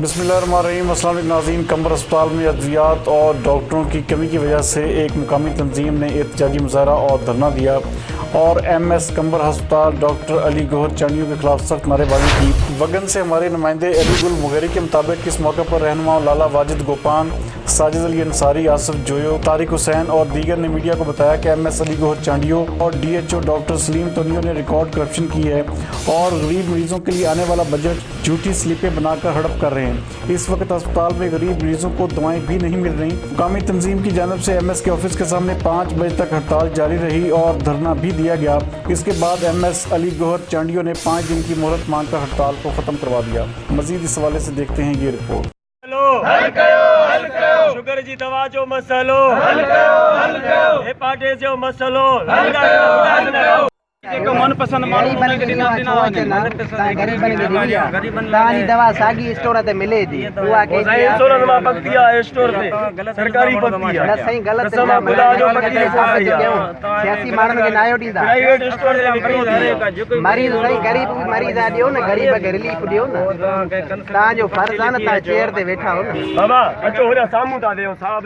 बिस्मिल्लाहिर्रहमानिर्रहीम। अस्सलाम वालेकुम नाज़रीन। कंबर अस्पताल में अद्वियात और डॉक्टरों की कमी की वजह से एक मुकामी तंजीम ने एहतजाजी मुजाहरा और धरना दिया और MS कंबर अस्पताल डॉक्टर अली गौहर चांडियों के खिलाफ सख्त नारेबाजी की। वगन से हमारे नुमाइंदे अली गुल मुगेरी के मुताबिक इस मौके पर रहनुमा लाला वाजिद गोपान, साजिद अली अंसारी, आसिफ जोयो, तारिक हुसैन और दीगर ने मीडिया को बताया कि MS अली गौहर चांडियों और DHO डॉक्टर सलीम तोनियो ने रिकॉर्ड करप्शन की है और गरीब मरीजों के लिए आने वाला बजट झूठी स्लिपें बनाकर हड़प कर रहे हैं। इस वक्त अस्पताल में गरीब मरीजों को दवाएं भी नहीं मिल रही। मुकामी तंजीम की जानिब से MS के ऑफिस के सामने 5 बजे तक हड़ताल जारी रही और धरना भी दिया गया। इसके बाद MS अली गौहर चांडियों ने 5 दिन की मोहलत मांगकर हड़ताल को खत्म करवा दिया। मजीद इस हवाले से देखते हैं ये रिपोर्ट। शुगर जी दवा जो मसलो हेपाटाइटिस जो मसलो जेको मनपसंद माण्हू हुनखे ॾिना तव्हांजी दवा साॻी स्टोर ते मिले थी उहा स्टोर मां पकती आहे स्टोर ते सरकारी पकती आहे न साईं ग़लति कसम खुदा जो पकती आहे सियासी माण्हुनि खे न आयो ॾींदा प्राइवेट स्टोर ते विकिरी मरीज़ साईं ग़रीब मरीज़ आहे ॾियो न ग़रीब खे रिलीफ ॾियो न तव्हांजो फर्ज़ आहे न तव्हां चेयर ते वेठा हो न बाबा अचो होॾां साम्हूं था ॾियो साहब